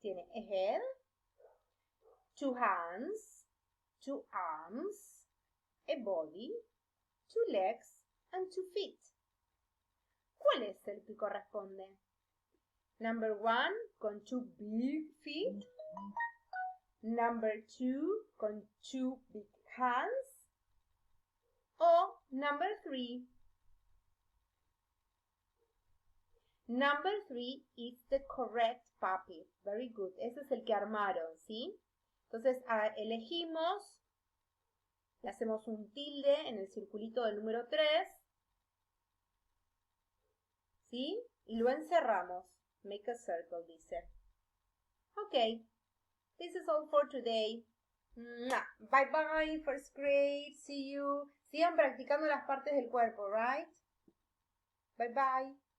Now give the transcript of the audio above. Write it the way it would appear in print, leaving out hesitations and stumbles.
Tiene a head, 2 hands, 2 arms, a body, 2 legs, and 2 feet. ¿Cuál es el que corresponde? Number 1 con 2 big feet. Number 2 con 2 big hands. O number 3. Number 3 is the correct puppy. Very good. Ese es el que armaron, ¿sí? Entonces elegimos, le hacemos un tilde en el circulito del número 3. ¿Sí? Y lo encerramos. Make a circle, dice. Ok. This is all for today. Bye bye, first grade. See you. Sigan practicando las partes del cuerpo, right? Bye bye.